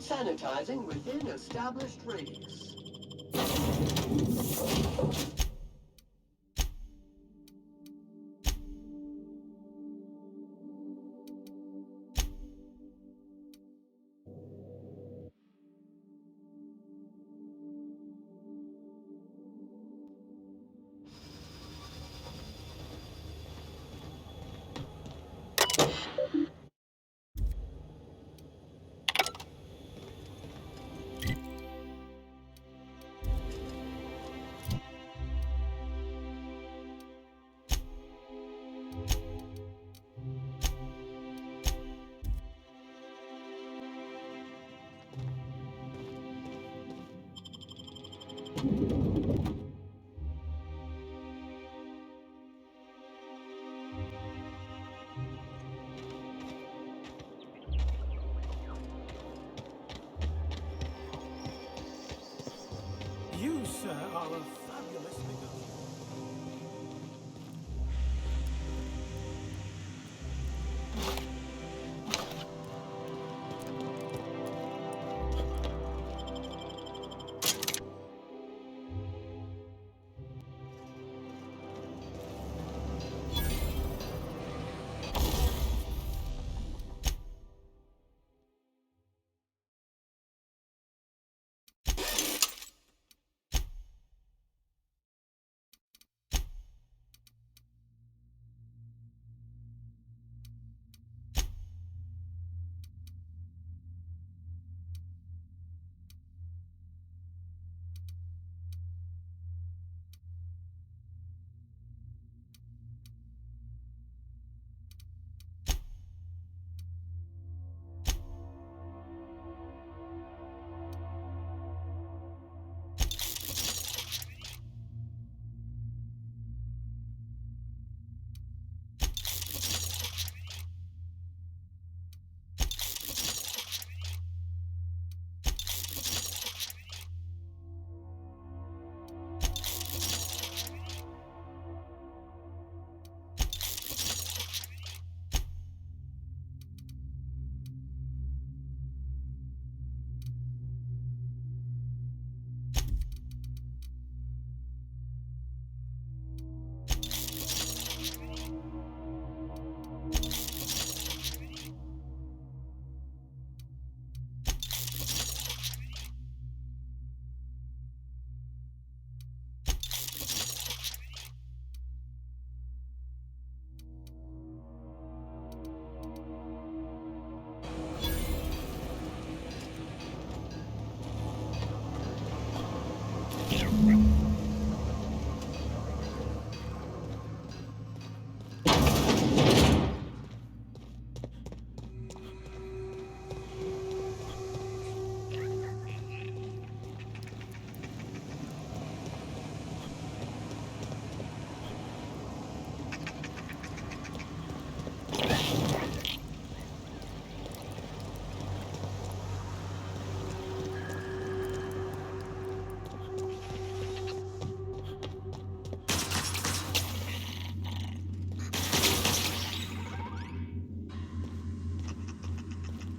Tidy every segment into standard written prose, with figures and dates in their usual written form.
Sanitizing within established radius. You, sir, are a fabulous negotiator.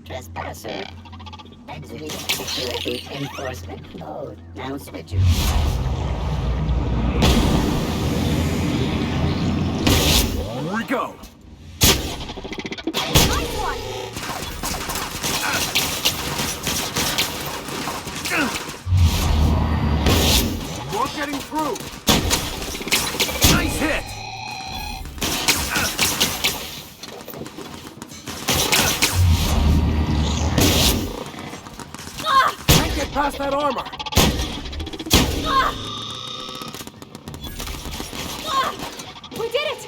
Trespasser. Exiting security enforcement mode. Now switching. On we go! Nice one! We're getting through! Nice hit! Can't get past that armor! We did it!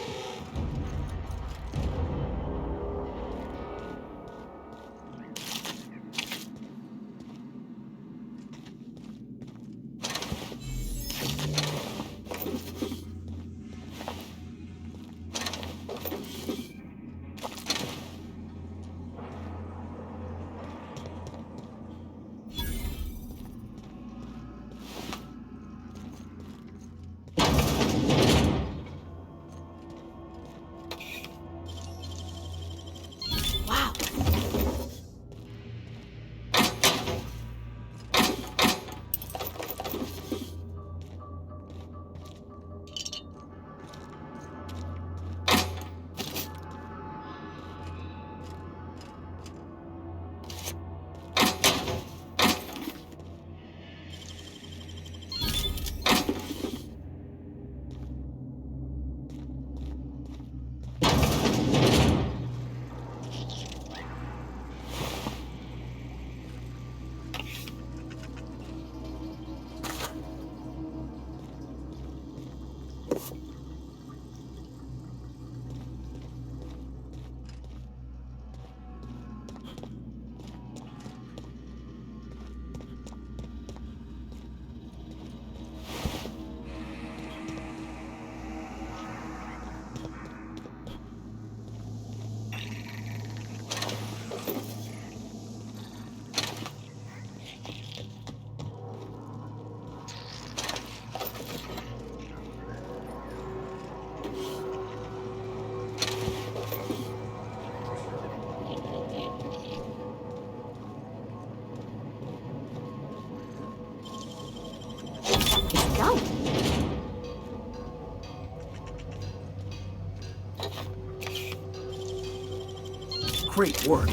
Great work.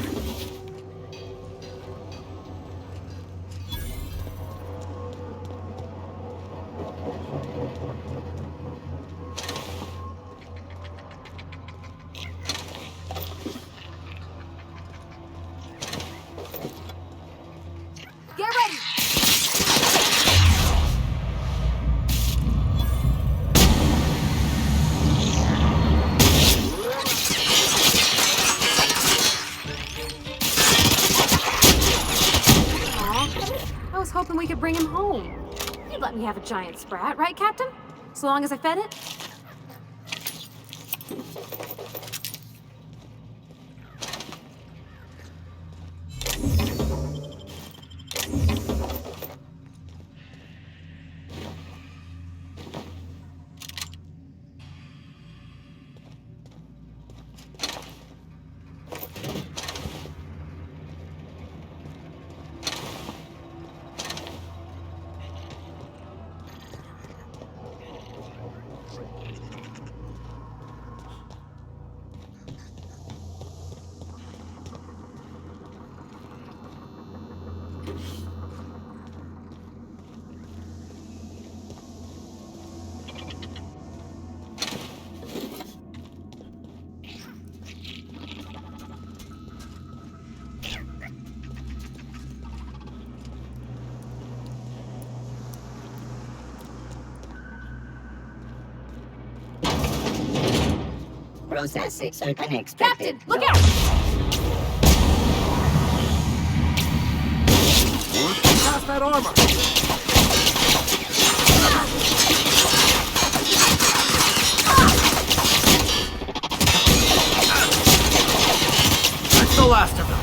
Get ready! I was hoping we could bring him home. You'd let me have a giant sprat, right, Captain? So long as I fed it? Processing unexpected. Captain, look out! Past that armor! That's the last of them.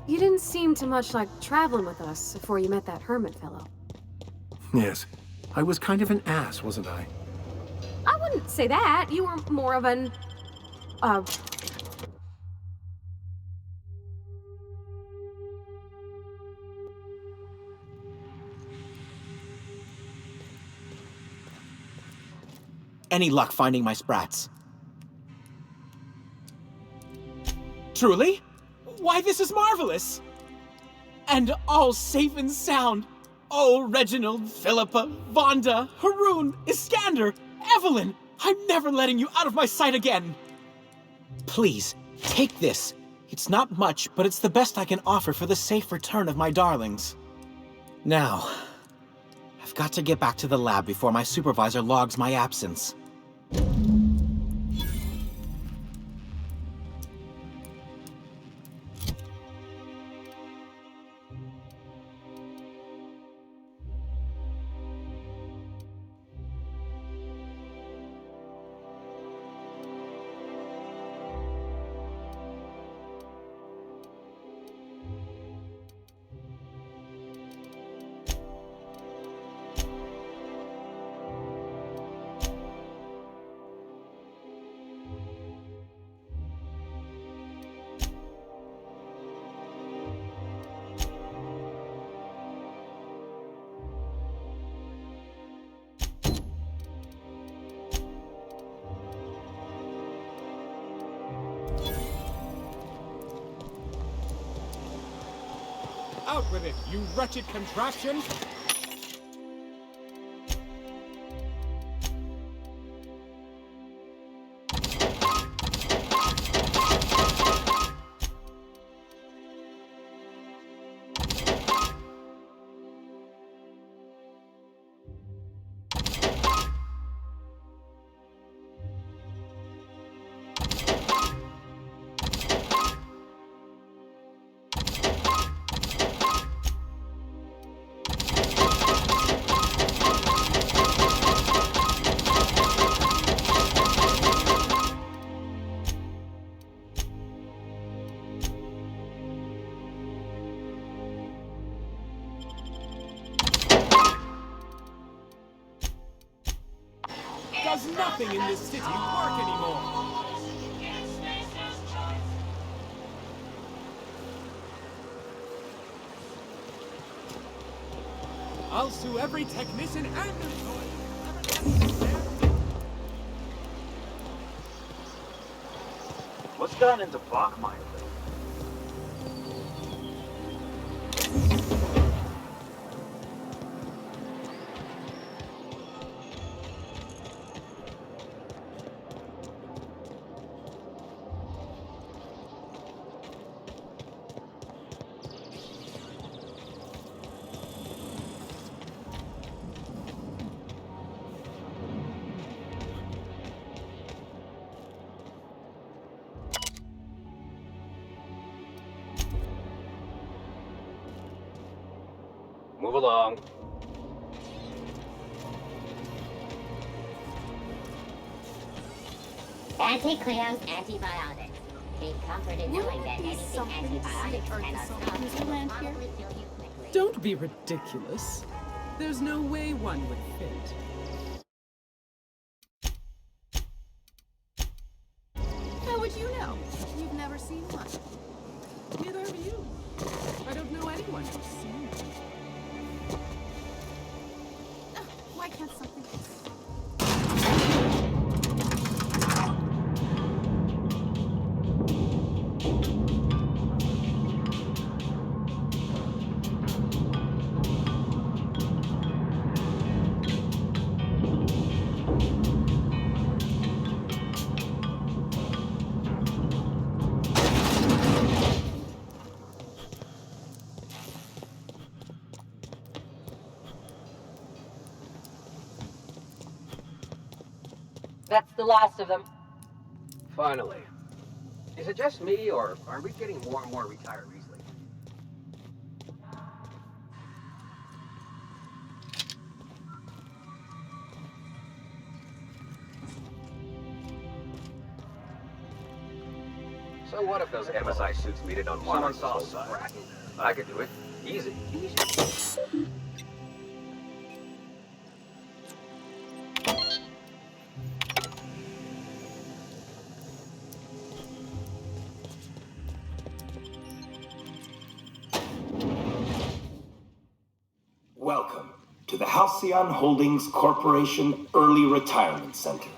You didn't seem too much like traveling with us before you met that hermit fellow. Yes. I was kind of an ass, wasn't I? I wouldn't say that. You were more of an... Any luck finding my sprats? Truly? Why, this is marvelous! And all safe and sound. Oh, Reginald, Philippa, Vonda, Haroon, Iskander, Evelyn! I'm never letting you out of my sight again! Please, take this. It's not much, but it's the best I can offer for the safe return of my darlings. Now, I've got to get back to the lab before my supervisor logs my absence. Out with it, you wretched contraption! Does nothing in this city work anymore? I'll sue every technician and employee. What's gone into Bachmeyer? Move along. Anti-Cleo's antibiotics. Be comforted knowing that anything something antibiotics safe or cannot something stop to will land here? probably kill you quickly. Don't be ridiculous. There's no way one would fit. How would you know? You've never seen one. Neither have you. I don't know anyone who's seen it. Why can't something... That's the last of them. Finally. Is it just me, or are we getting more and more retirees lately? So what if those MSI suits meet it on one on the side? I could do it. Easy. Welcome to the Halcyon Holdings Corporation Early Retirement Center.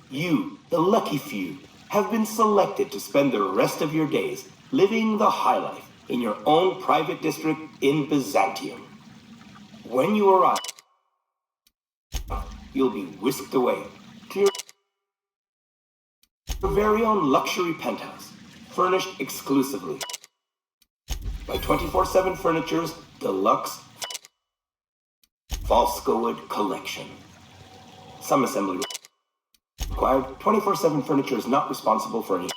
You, the lucky few, have been selected to spend the rest of your days living the high life in your own private district in Byzantium. When you arrive, you'll be whisked away to your very own luxury penthouse, furnished exclusively by 24/7 Furniture's deluxe Volskowood collection. Some assembly required. 24/7 Furniture is not responsible for any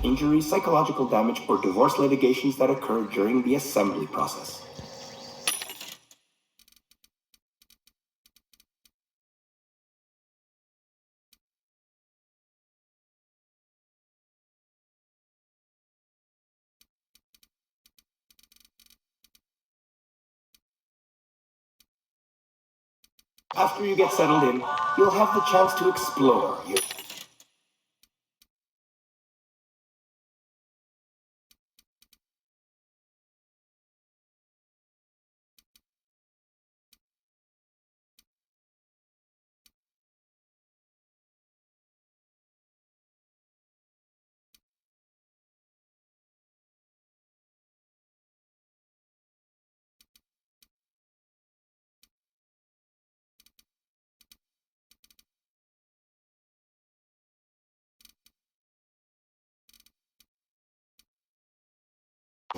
injury, psychological damage, or divorce litigations that occur during the assembly process. After you get settled in, you'll have the chance to explore your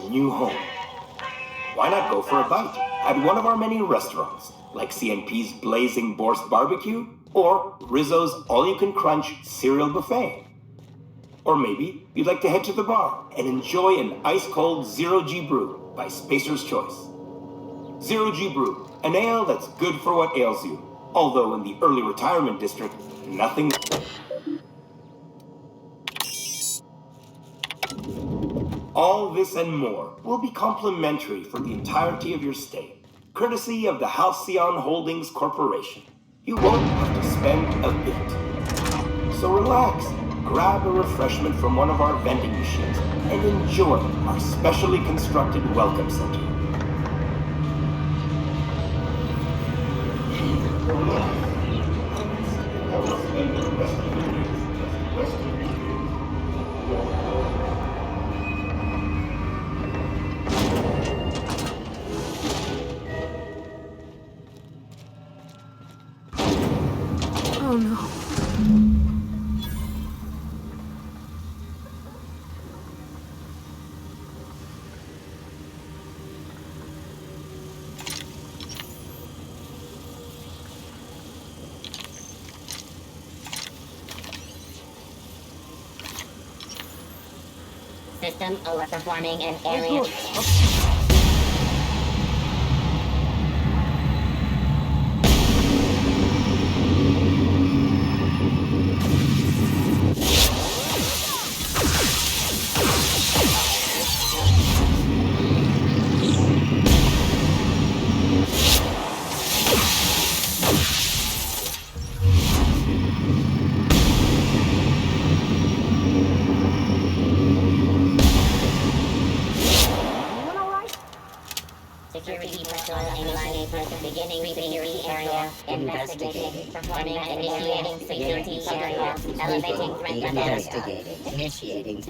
new home. Why not go for a bite at one of our many restaurants, like CNP's Blazing Borscht Barbecue or Rizzo's All-You-Can-Crunch Cereal Buffet? Or maybe you'd like to head to the bar and enjoy an ice-cold Zero-G Brew by Spacer's Choice. Zero-G Brew, an ale that's good for what ails you, although in the early retirement district, nothing... All this and more will be complimentary for the entirety of your stay, courtesy of the Halcyon Holdings Corporation. You won't have to spend a bit. So relax, grab a refreshment from one of our vending machines, and enjoy our specially constructed welcome center. Oh no. System overperforming an area. Security personnel analyzing person beginning security area. Investigating. Performing initiating security area. Elevating threat level. Investigating. Initiating.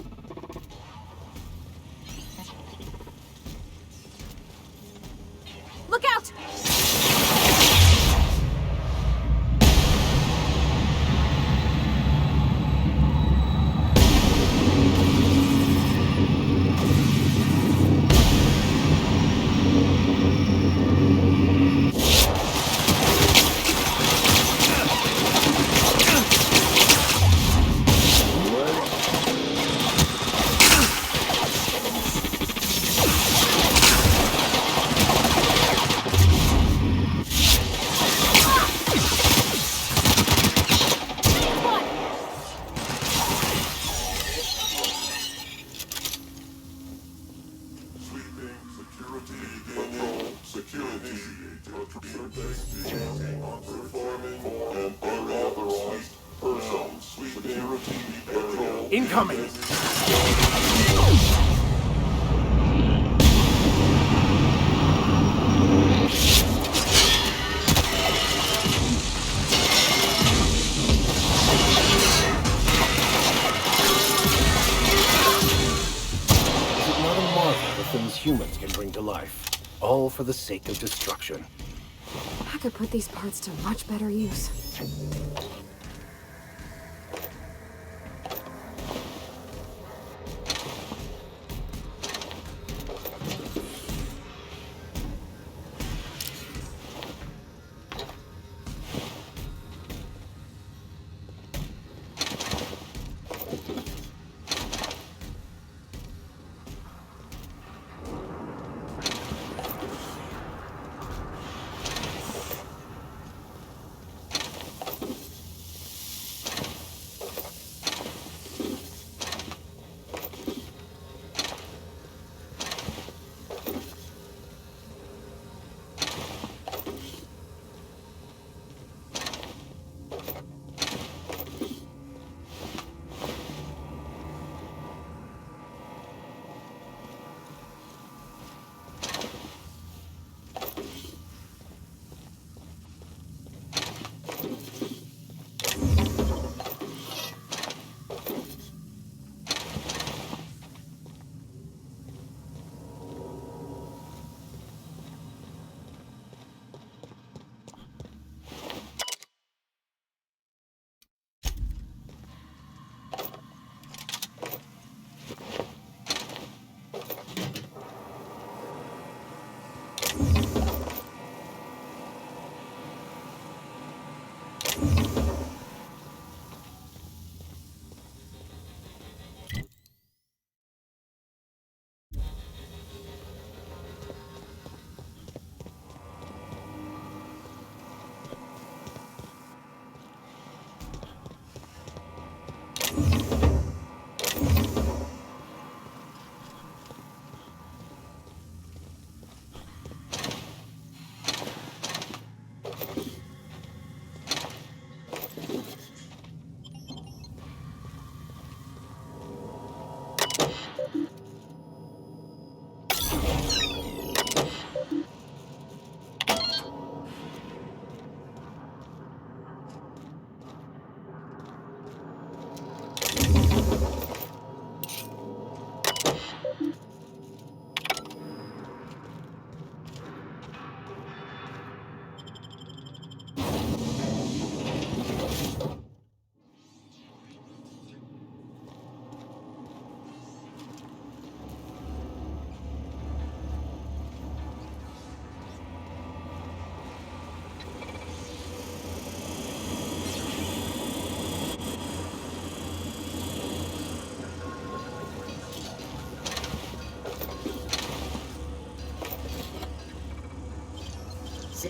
Look out! Incoming! these humans can bring to life, all for the sake of destruction. I could put these parts to much better use.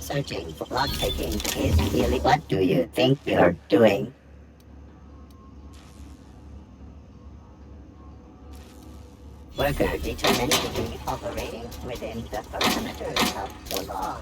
Searching for lock picking is really what do you think you're doing? Worker determined to be operating within the parameters of the law.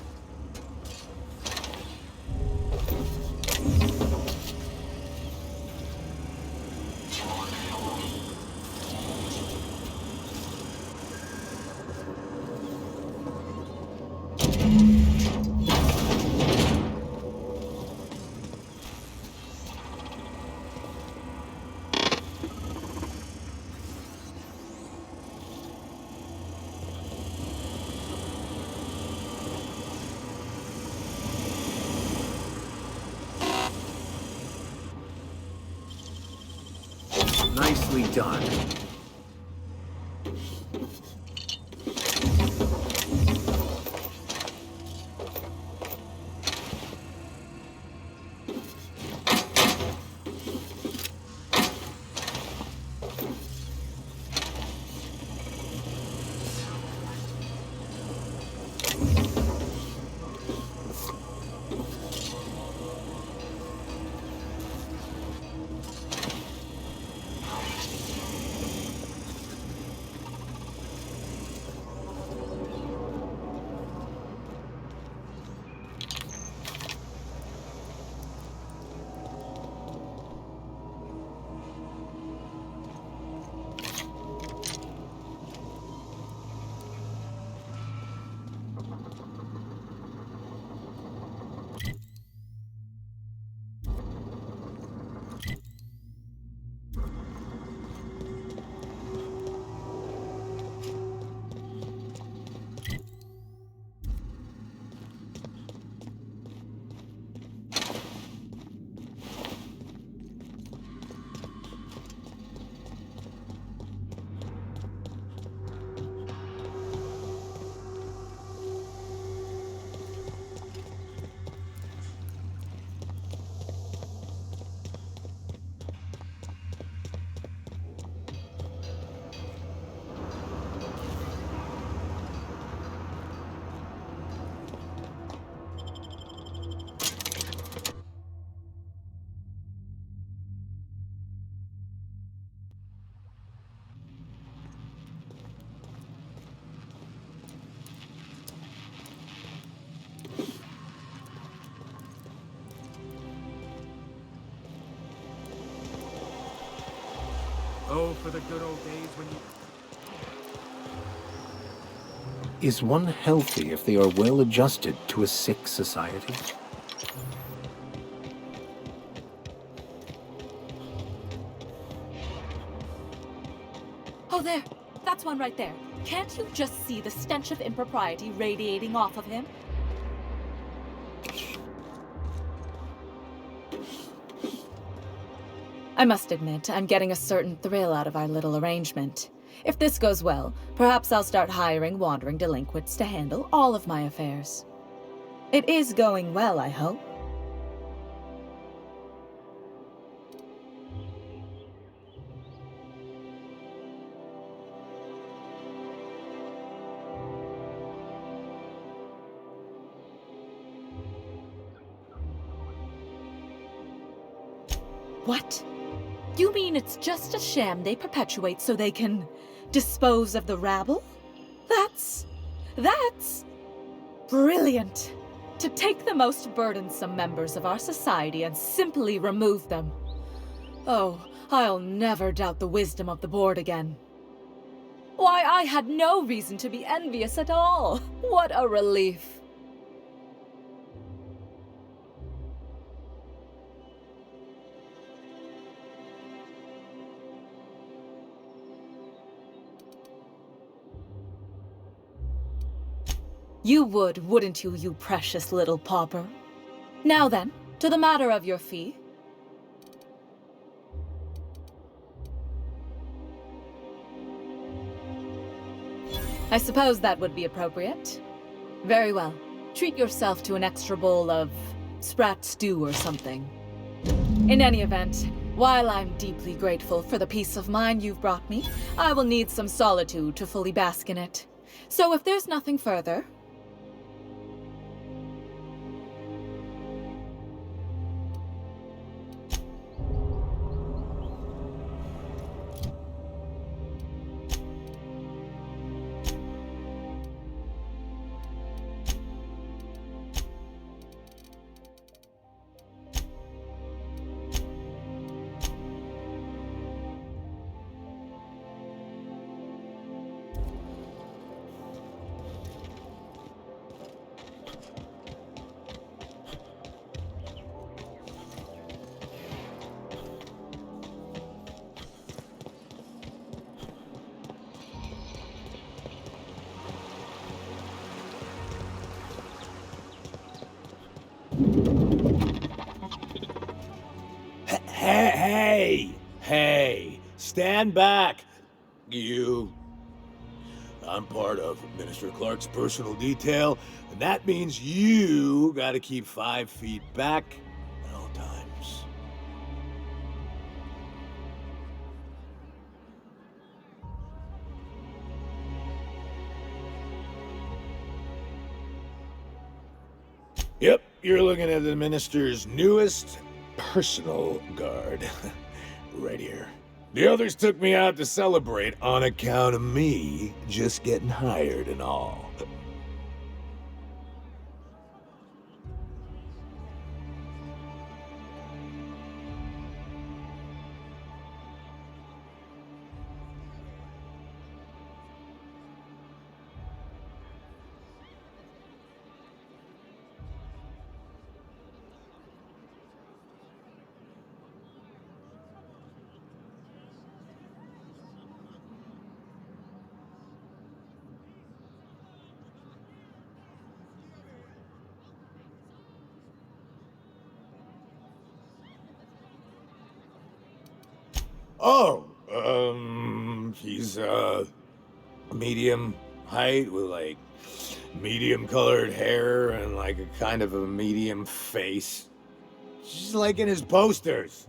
Nicely done. for the good old days when you... Is one healthy if they are well adjusted to a sick society? Oh, there! That's one right there. Can't you just see the stench of impropriety radiating off of him? I must admit, I'm getting a certain thrill out of our little arrangement. If this goes well, perhaps I'll start hiring wandering delinquents to handle all of my affairs. It is going well, I hope. What? You mean it's just a sham they perpetuate so they can dispose of the rabble? That's brilliant. To take the most burdensome members of our society and simply remove them. Oh, I'll never doubt the wisdom of the board again. Why, I had no reason to be envious at all. What a relief. You would, wouldn't you, you precious little pauper? Now then, to the matter of your fee. I suppose that would be appropriate. Very well. Treat yourself to an extra bowl of sprat stew or something. In any event, while I'm deeply grateful for the peace of mind you've brought me, I will need some solitude to fully bask in it. So if there's nothing further... Hey, stand back, you. I'm part of Minister Clark's personal detail, and that means you gotta keep 5 feet back at all times. Yep, you're looking at the Minister's newest personal guard. Right here. The others took me out to celebrate on account of me just getting hired and all. He's, medium height with, like, medium colored hair and, like, a kind of a medium face. Just like in his posters.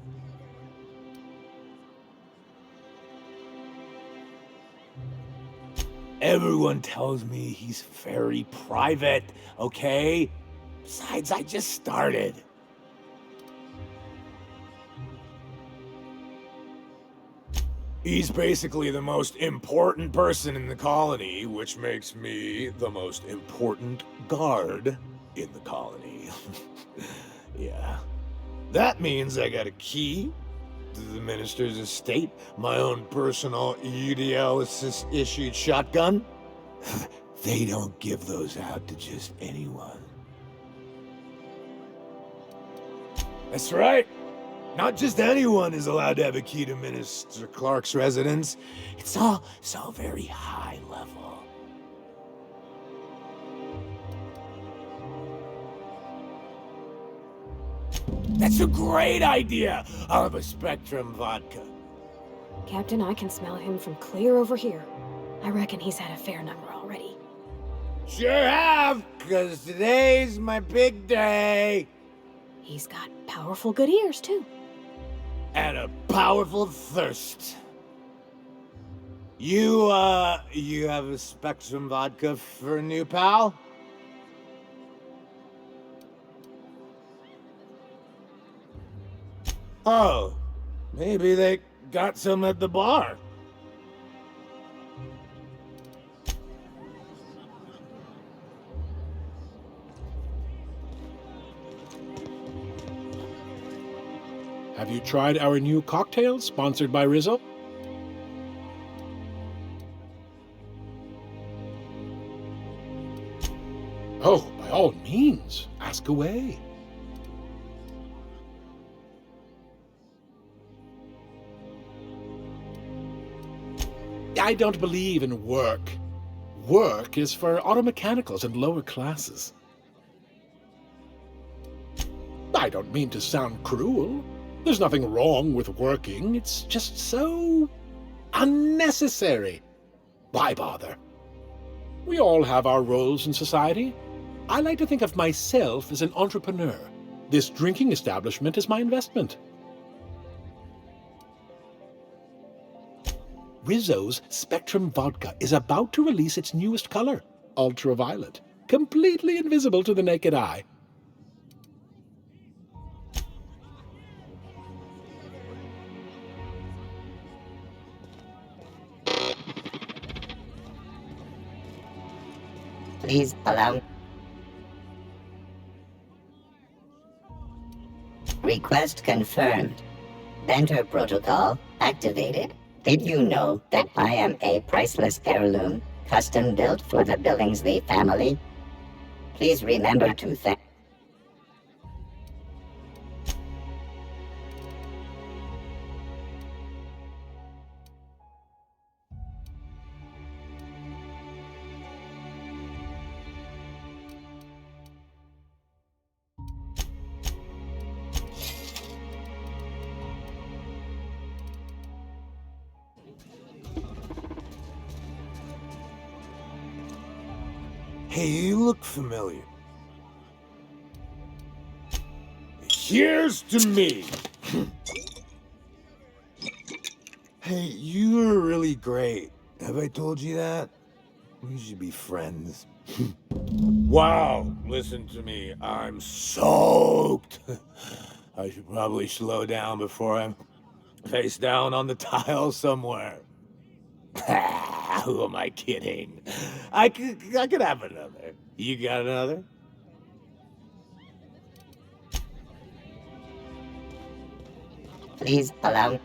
Everyone tells me he's very private, okay? Besides, I just started. He's basically the most important person in the colony, which makes me the most important guard in the colony. Yeah. That means I got a key to the minister's estate, my own personal UDL-issued shotgun. They don't give those out to just anyone. That's right. Not just anyone is allowed to have a key to Minister Clark's residence. It's all very high level. That's a great idea! I'll have a Spectrum vodka. Captain, I can smell him from clear over here. I reckon he's had a fair number already. Sure have, 'cause today's my big day. He's got powerful good ears, too. And a powerful thirst. You have a Spectrum vodka for a new pal? Oh, maybe they got some at the bar. Have you tried our new cocktail sponsored by Rizzo? Oh, by all means, ask away. I don't believe in work. Work is for automechanicals and lower classes. I don't mean to sound cruel. There's nothing wrong with working. It's just so unnecessary. Why bother? We all have our roles in society. I like to think of myself as an entrepreneur. This drinking establishment is my investment. Rizzo's Spectrum Vodka is about to release its newest color, ultraviolet, completely invisible to the naked eye. Please allow. Request confirmed. Banter protocol activated. Did you know that I am a priceless heirloom, custom built for the Billingsley family? Please remember to thank. Hey, you look familiar. Here's to me! Hey, you're really great. Have I told you that? We should be friends. Wow, listen to me. I'm soaked. I should probably slow down before I'm face down on the tile somewhere. Who am I kidding? I could have another. You got another? Please allow.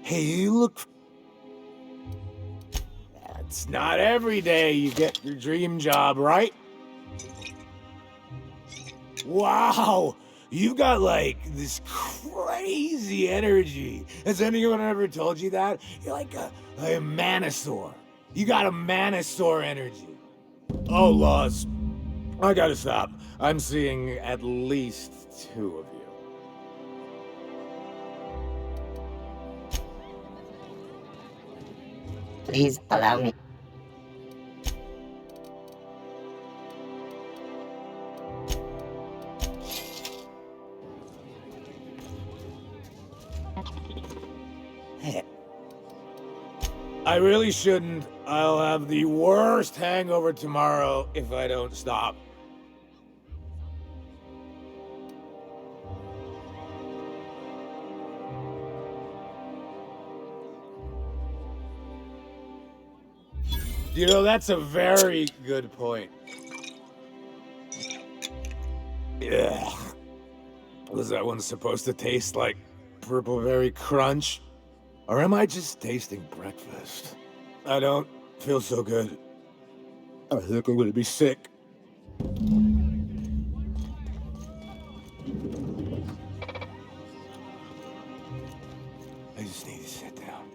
Hey, you look... It's not every day you get your dream job, right? Wow! You got, like, this crazy energy. Has anyone ever told you that? You're like a Manosaur. You got a Manosaur energy. Oh, Laws. I gotta stop. I'm seeing at least 2 of you. Please allow me. I really shouldn't. I'll have the worst hangover tomorrow if I don't stop. You know, that's a very good point. Yeah. Was that one supposed to taste like Purple-Berry Crunch? Or am I just tasting breakfast? I don't feel so good. I think I'm gonna be sick. I just need to sit down.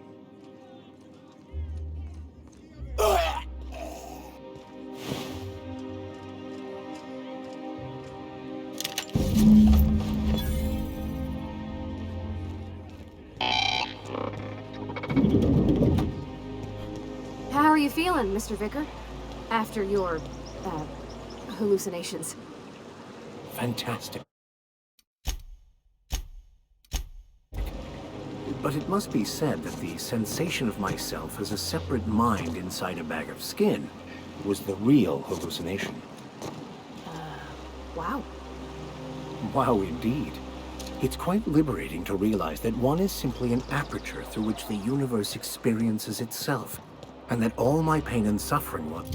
How are you feeling, Mr. Vicar? After your, hallucinations. Fantastic. But it must be said that the sensation of myself as a separate mind inside a bag of skin was the real hallucination. Wow. Wow, indeed. It's quite liberating to realize that one is simply an aperture through which the universe experiences itself, and that all my pain and suffering was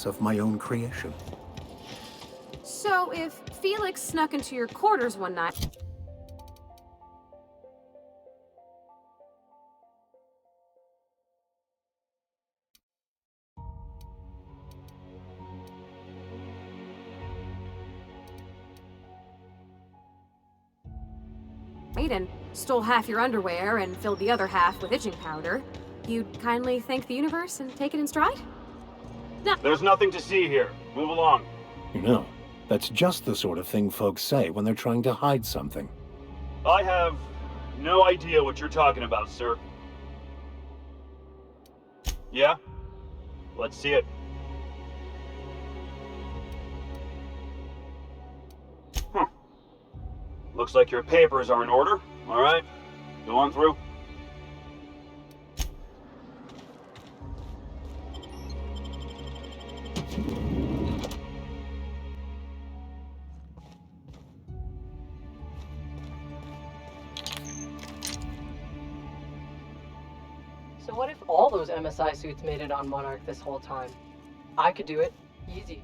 of my own creation. So if Felix snuck into your quarters one night... and stole half your underwear and filled the other half with itching powder, you'd kindly thank the universe and take it in stride? No. There's nothing to see here. Move along. You know, that's just the sort of thing folks say when they're trying to hide something. I have no idea what you're talking about, sir. Yeah? Let's see it. Looks like your papers are in order. All right, go on through. So what if all those MSI suits made it on Monarch this whole time? I could do it. Easy.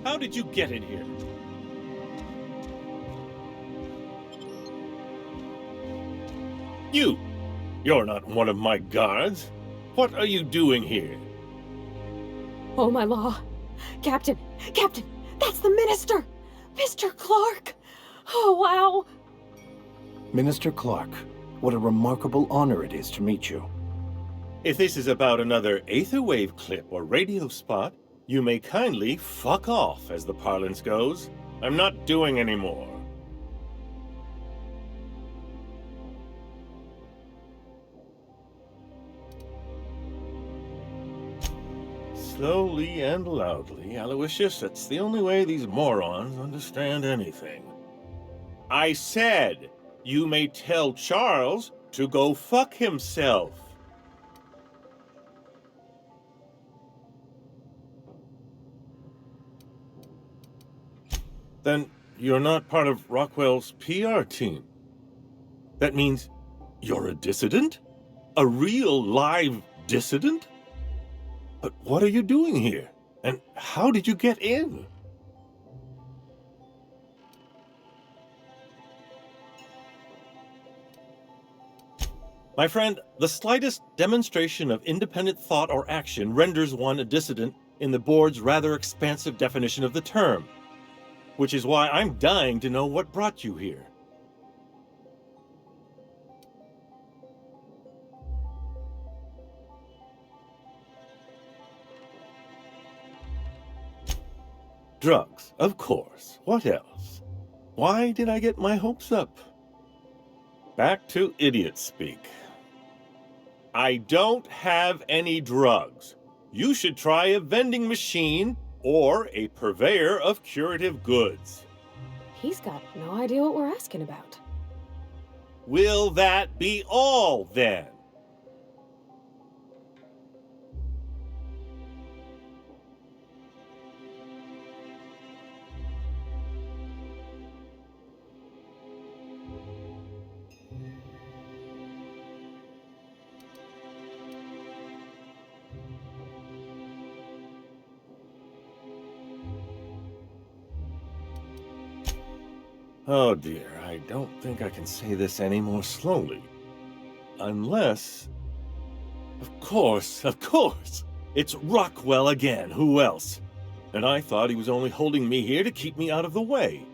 How did you get in here? You're not one of my guards. What are you doing here? Oh, my law. Captain, that's the minister! Mr. Clark! Oh, wow! Minister Clark, what a remarkable honor it is to meet you. If this is about another Aetherwave clip or radio spot, you may kindly fuck off, as the parlance goes. I'm not doing any more. Slowly and loudly, Aloysius, that's the only way these morons understand anything. I said, you may tell Charles to go fuck himself. Then you're not part of Rockwell's PR team. That means you're a dissident? A real live dissident? But what are you doing here? And how did you get in? My friend, the slightest demonstration of independent thought or action renders one a dissident in the board's rather expansive definition of the term. Which is why I'm dying to know what brought you here. Drugs, of course. What else? Why did I get my hopes up? Back to idiot speak. I don't have any drugs. You should try a vending machine or a purveyor of curative goods. He's got no idea what we're asking about. Will that be all, then? Oh dear, I don't think I can say this any more slowly. Unless... Of course! It's Rockwell again, who else? And I thought he was only holding me here to keep me out of the way.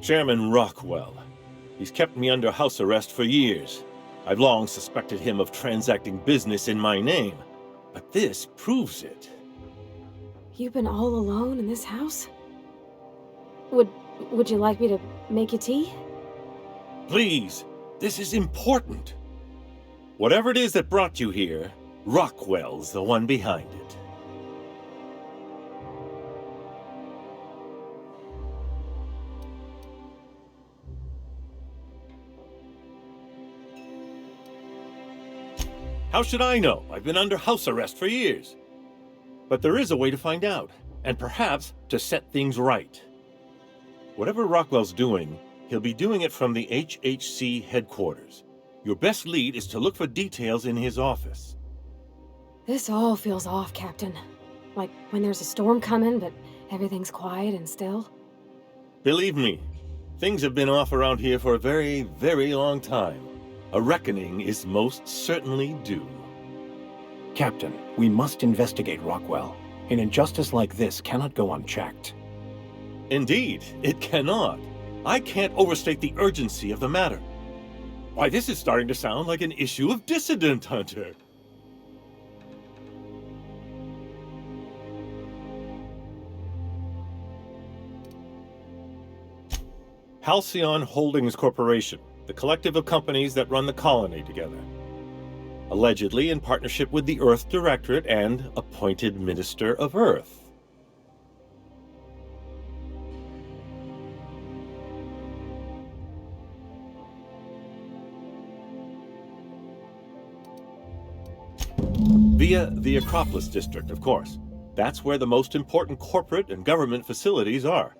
Chairman Rockwell. He's kept me under house arrest for years. I've long suspected him of transacting business in my name, but this proves it. You've been all alone in this house? Would you like me to make you tea? Please, this is important. Whatever it is that brought you here, Rockwell's the one behind it. How should I know? I've been under house arrest for years. But there is a way to find out, and perhaps to set things right. Whatever Rockwell's doing, he'll be doing it from the HHC headquarters. Your best lead is to look for details in his office. This all feels off, Captain. Like when there's a storm coming, but everything's quiet and still. Believe me, things have been off around here for a very, very long time. A reckoning is most certainly due. Captain, we must investigate Rockwell. An injustice like this cannot go unchecked. Indeed, it cannot. I can't overstate the urgency of the matter. Why, this is starting to sound like an issue of Dissident Hunter. Halcyon Holdings Corporation, the collective of companies that run the colony together. Allegedly in partnership with the Earth Directorate and appointed Minister of Earth. Via the Acropolis District, of course. That's where the most important corporate and government facilities are.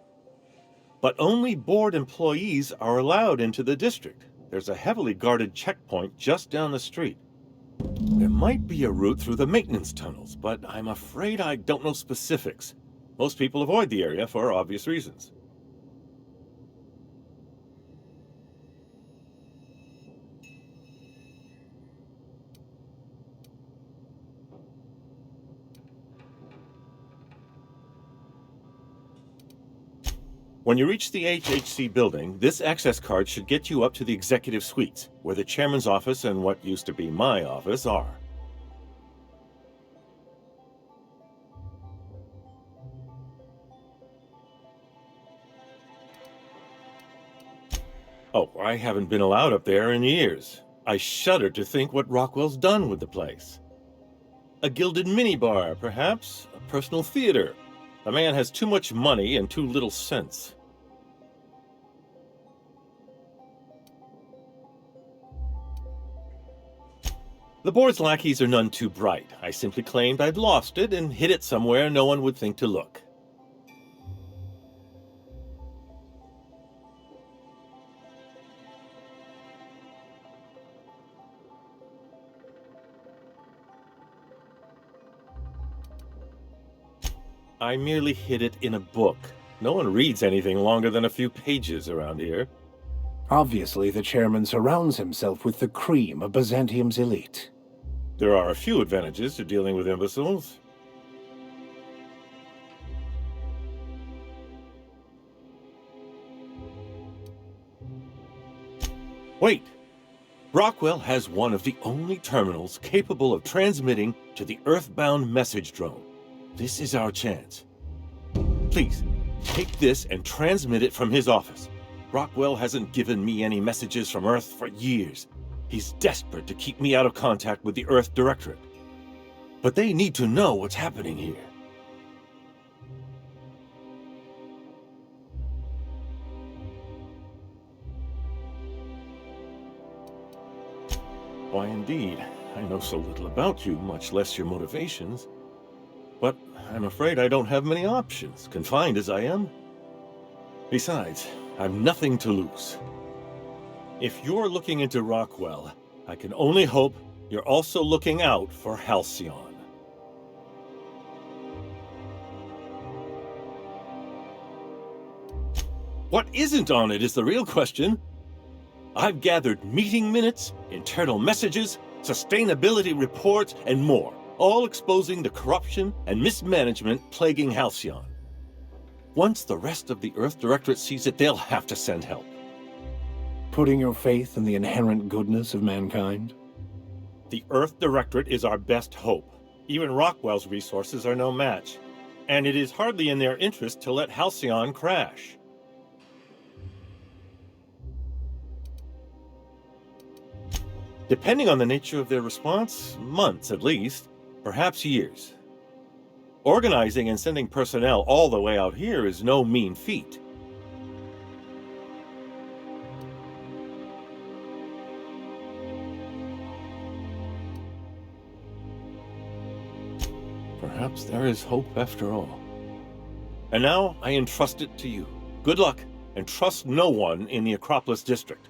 But only board employees are allowed into the district. There's a heavily guarded checkpoint just down the street. There might be a route through the maintenance tunnels, but I'm afraid I don't know specifics. Most people avoid the area for obvious reasons. When you reach the HHC building, this access card should get you up to the executive suites, where the chairman's office and what used to be my office are. Oh, I haven't been allowed up there in years. I shudder to think what Rockwell's done with the place. A gilded minibar, perhaps? A personal theater? The man has too much money and too little sense. The board's lackeys are none too bright. I simply claimed I'd lost it and hid it somewhere no one would think to look. I merely hid it in a book. No one reads anything longer than a few pages around here. Obviously, the chairman surrounds himself with the cream of Byzantium's elite. There are a few advantages to dealing with imbeciles. Wait! Rockwell has one of the only terminals capable of transmitting to the Earthbound message drone. This is our chance. Please, take this and transmit it from his office. Rockwell hasn't given me any messages from Earth for years. He's desperate to keep me out of contact with the Earth Directorate. But they need to know what's happening here. Why, indeed. I know so little about you, much less your motivations. But I'm afraid I don't have many options, confined as I am. Besides, I've nothing to lose. If you're looking into Rockwell, I can only hope you're also looking out for Halcyon. What isn't on it is the real question. I've gathered meeting minutes, internal messages, sustainability reports, and more, all exposing the corruption and mismanagement plaguing Halcyon. Once the rest of the Earth Directorate sees it, they'll have to send help. Putting your faith in the inherent goodness of mankind? The Earth Directorate is our best hope. Even Rockwell's resources are no match. And it is hardly in their interest to let Halcyon crash. Depending on the nature of their response, months at least, perhaps years. Organizing and sending personnel all the way out here is no mean feat. Perhaps there is hope after all. And now I entrust it to you. Good luck, and trust no one in the Acropolis District.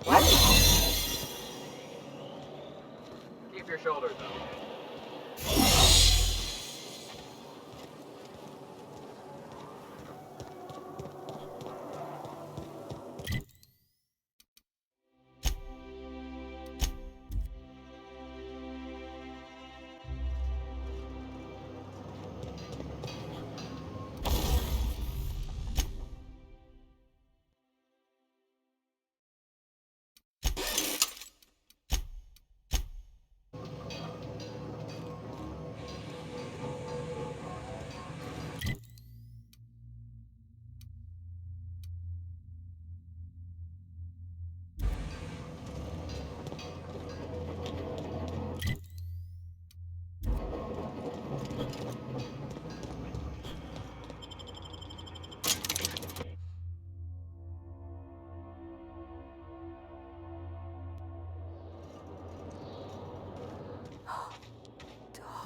What? Keep your shoulders up.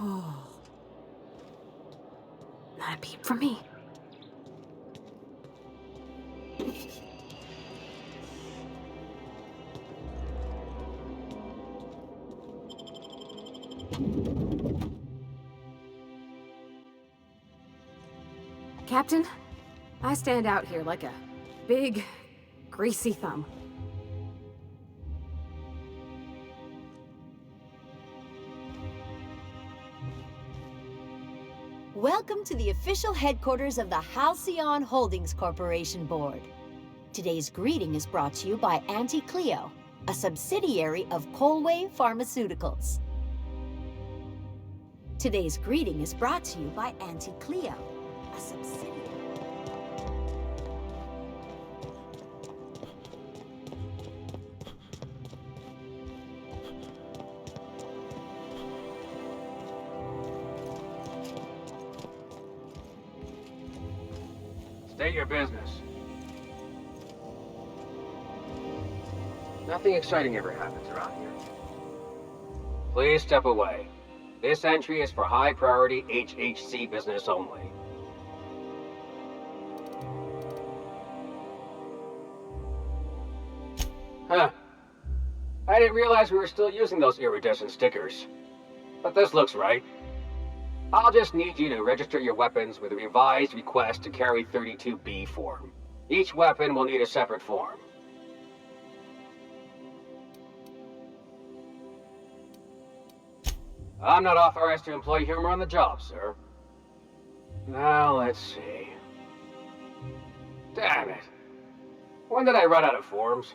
Oh. Not a peep from me. Captain, I stand out here like a big, greasy thumb. Welcome to the official headquarters of the Halcyon Holdings Corporation Board. Today's greeting is brought to you by Auntie Cleo, a subsidiary of Colway Pharmaceuticals. Today's greeting is brought to you by Auntie Cleo, a subsidiary. State your business. Nothing exciting ever happens around here. Please step away. This entry is for high-priority HHC business only. Huh. I didn't realize we were still using those iridescent stickers. But this looks right. I'll just need you to register your weapons with a revised request to carry 32B form. Each weapon will need a separate form. I'm not authorized to employ humor on the job, sir. Now, let's see. Damn it. When did I run out of forms?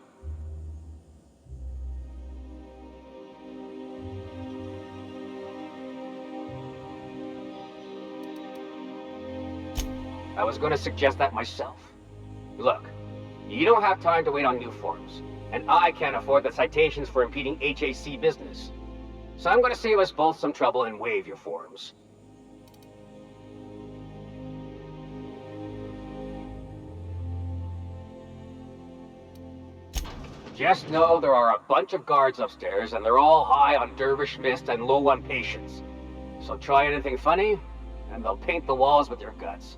I was going to suggest that myself. Look, you don't have time to wait on new forms, and I can't afford the citations for impeding HAC business. So I'm going to save us both some trouble and waive your forms. Just know there are a bunch of guards upstairs, and they're all high on dervish mist and low on patience. So try anything funny, and they'll paint the walls with your guts.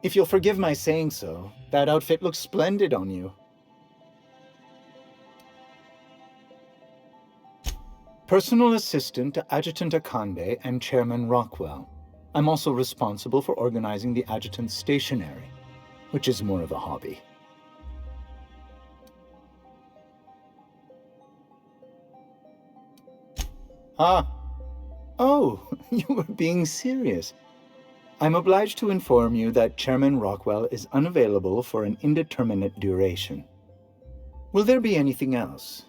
If you'll forgive my saying so, that outfit looks splendid on you. Personal assistant to Adjutant Akande and Chairman Rockwell. I'm also responsible for organizing the adjutant's stationery, which is more of a hobby. Ah. Oh, you were being serious. I'm obliged to inform you that Chairman Rockwell is unavailable for an indeterminate duration. Will there be anything else?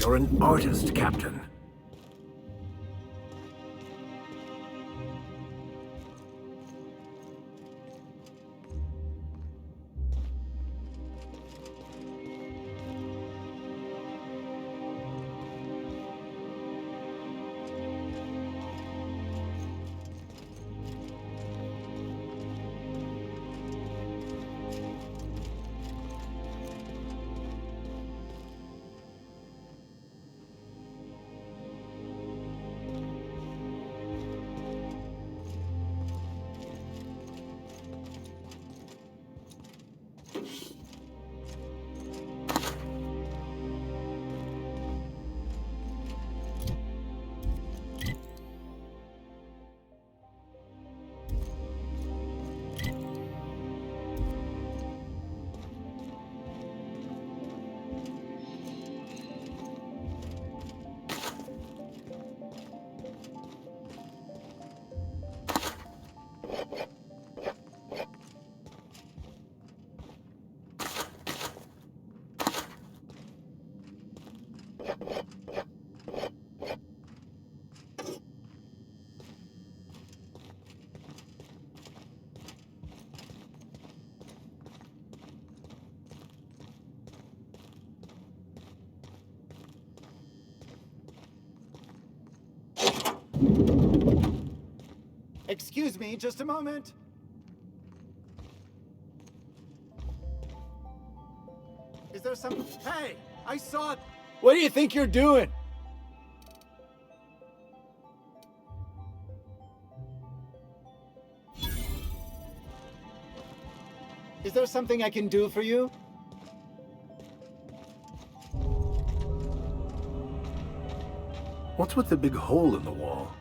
You're an artist, Captain. Excuse me, just a moment. Is there some... Hey, I saw it. What do you think you're doing? Is there something I can do for you? What's with the big hole in the wall?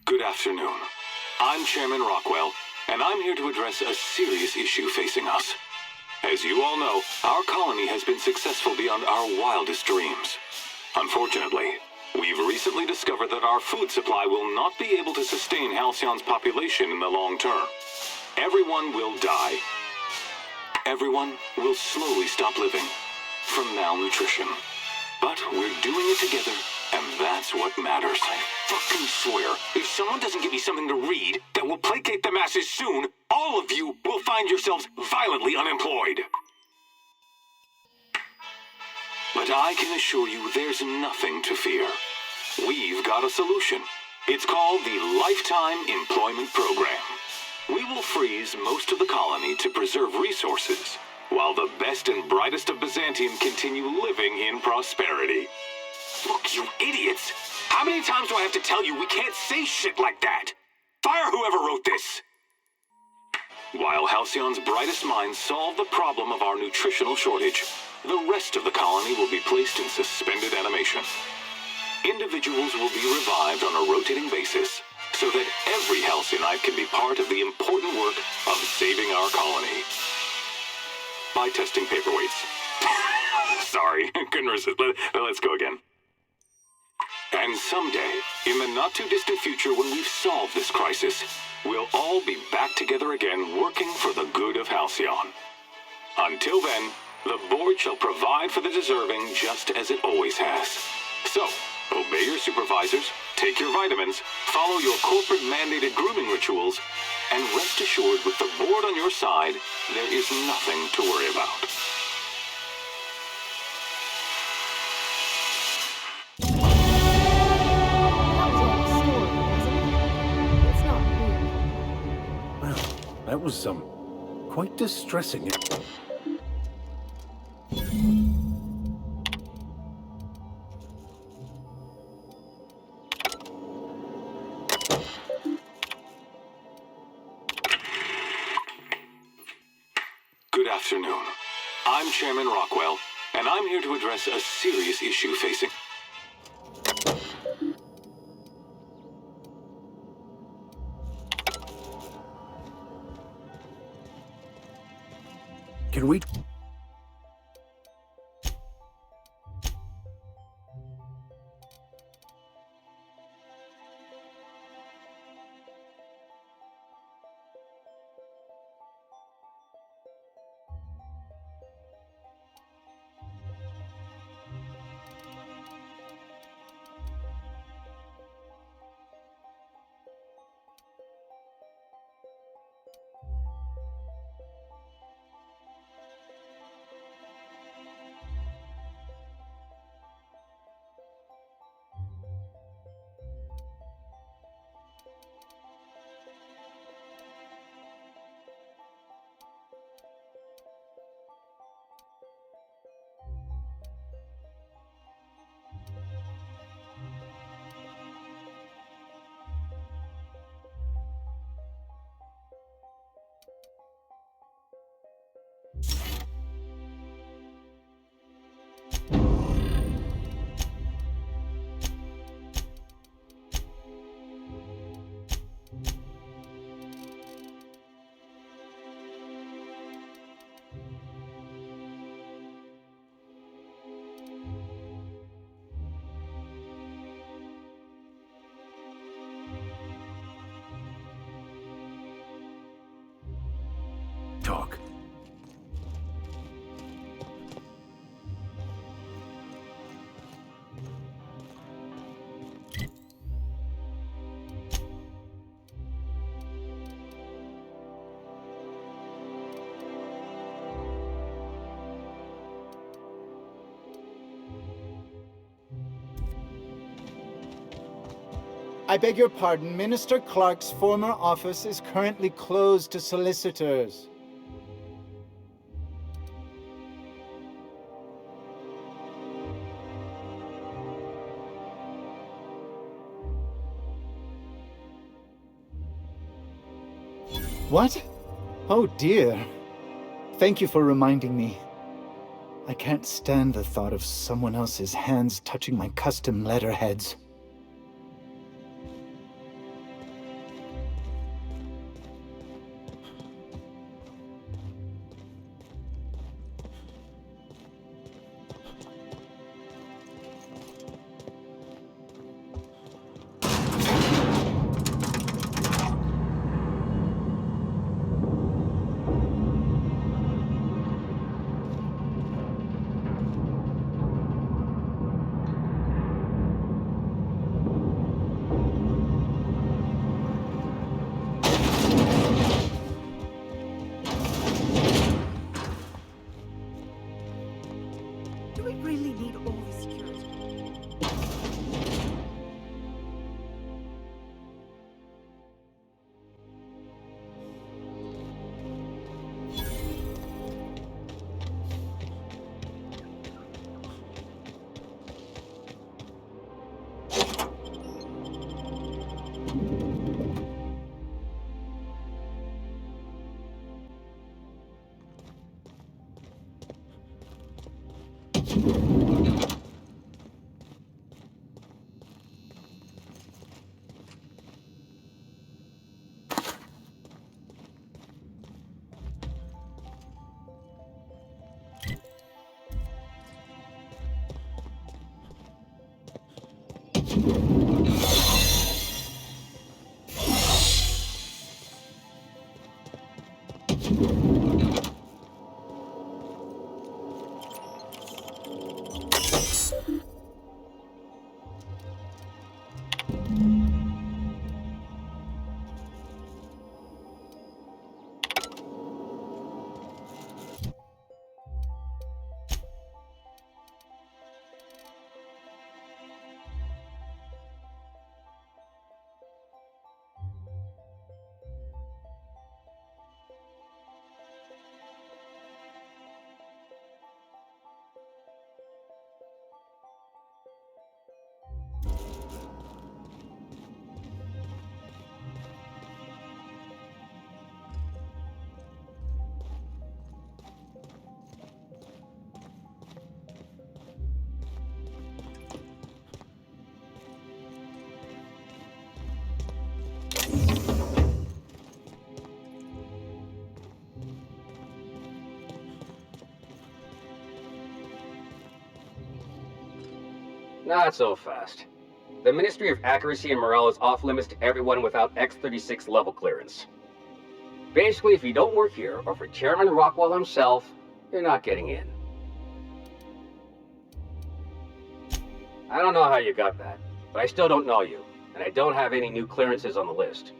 Good afternoon. I'm Chairman Rockwell, and I'm here to address a serious issue facing us. As you all know, our colony has been successful beyond our wildest dreams. Unfortunately, we've recently discovered that our food supply will not be able to sustain Halcyon's population in the long term. Everyone will die. Everyone will slowly stop living from malnutrition. But we're doing it together, and that's what matters. I fucking swear, if someone doesn't give me something to read that will placate the masses soon, all of you will find yourselves violently unemployed. But I can assure you there's nothing to fear. We've got a solution. It's called the Lifetime Employment Program. We will freeze most of the colony to preserve resources, while the best and brightest of Byzantium continue living in prosperity. Look, you idiots! How many times do I have to tell you we can't say shit like that? Fire whoever wrote this! While Halcyon's brightest minds solve the problem of our nutritional shortage, the rest of the colony will be placed in suspended animation. Individuals will be revived on a rotating basis, so that every Halcyonite can be part of the important work of saving our colony. By testing paperweights. Sorry, couldn't resist. Let's go again. And someday, in the not-too-distant future when we've solved this crisis, we'll all be back together again working for the good of Halcyon. Until then, the board shall provide for the deserving just as it always has. So, obey your supervisors, take your vitamins, follow your corporate-mandated grooming rituals, and rest assured with the board on your side, there is nothing to worry about. Well, that was quite distressing. Good afternoon. I'm Chairman Rockwell, and I'm here to address a serious issue facing... Can we... talk? I beg your pardon, Minister Clark's former office is currently closed to solicitors. What? Oh dear. Thank you for reminding me. I can't stand the thought of someone else's hands touching my custom letterheads. Not so fast. The Ministry of Accuracy and Morale is off limits to everyone without X-36 level clearance. Basically, if you don't work here, or for Chairman Rockwell himself, you're not getting in. I don't know how you got that, but I still don't know you, and I don't have any new clearances on the list.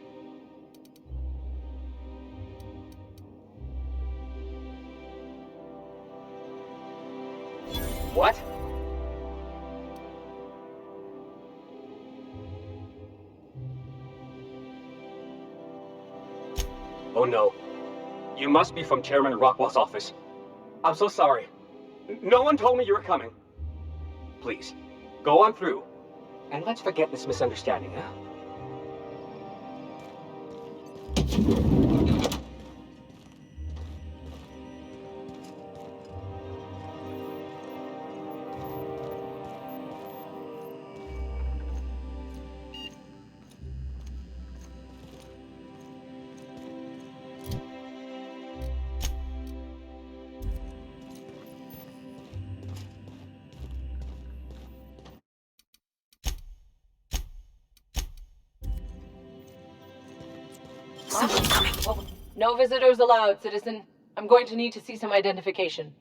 What? Oh no. You must be from Chairman Rockwell's office. I'm so sorry. No one told me you were coming. Please, go on through. And let's forget this misunderstanding, huh? Someone's coming. Oh, no visitors allowed, citizen. I'm going to need to see some identification.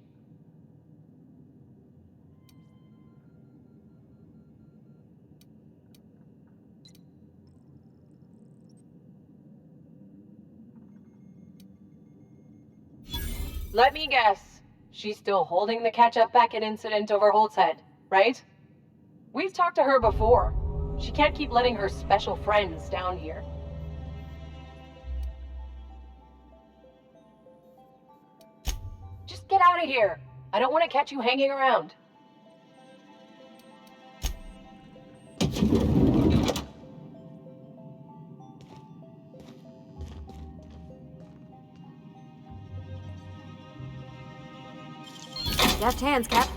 Let me guess. She's still holding the catch-up packet incident over Holt's head, right? We've talked to her before. She can't keep letting her special friends down here. Just get out of here. I don't want to catch you hanging around. Deft hands, Cap.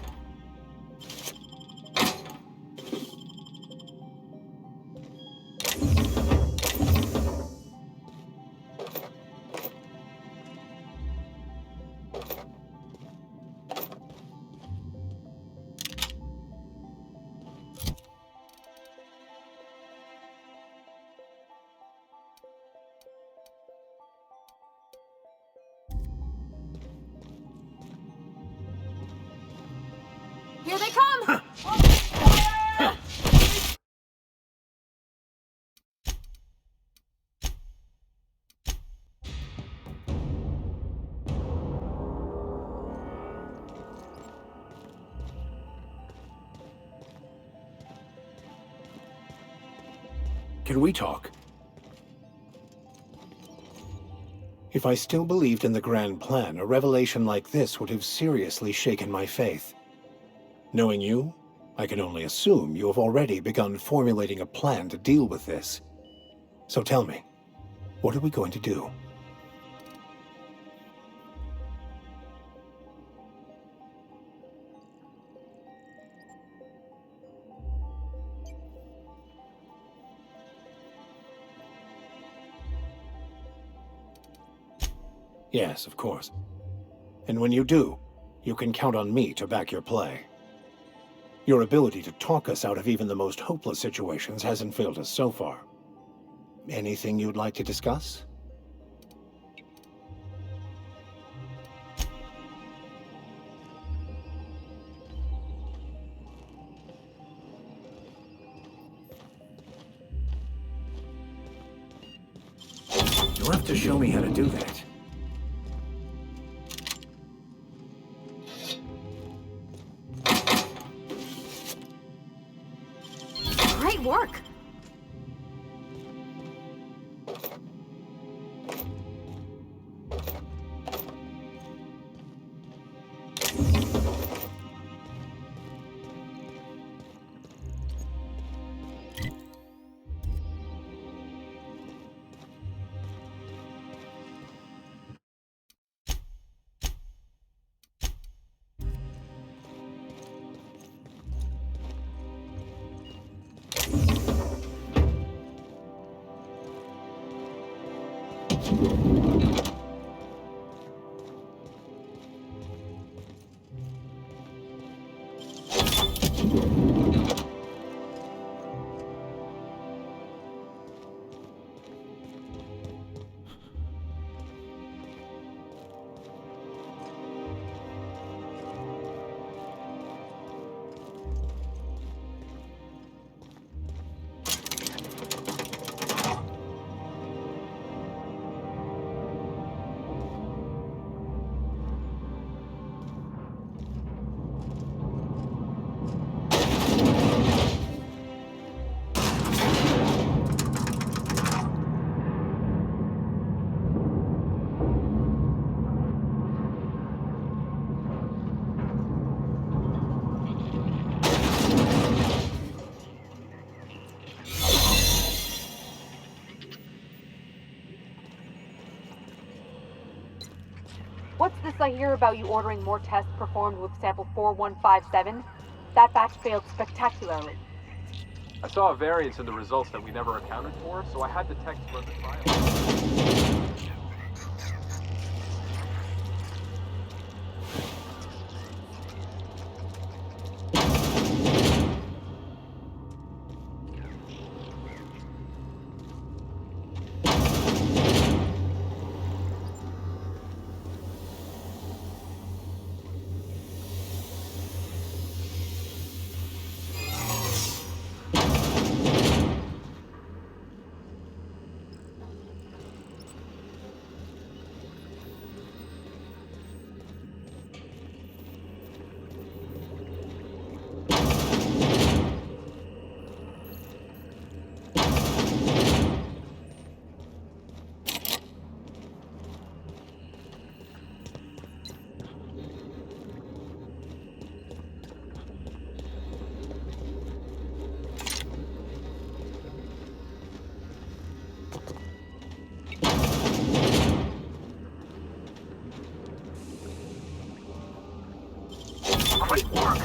Here they come! Can we talk? If I still believed in the grand plan, a revelation like this would have seriously shaken my faith. Knowing you, I can only assume you have already begun formulating a plan to deal with this. So tell me, what are we going to do? Yes, of course. And when you do, you can count on me to back your play. Your ability to talk us out of even the most hopeless situations hasn't failed us so far. Anything you'd like to discuss? You'll have to show me how to do that. Great work! What's this I hear about you ordering more tests performed with sample 4157? That batch failed spectacularly. I saw a variance in the results that we never accounted for, so I had the techs run the trial. Great work!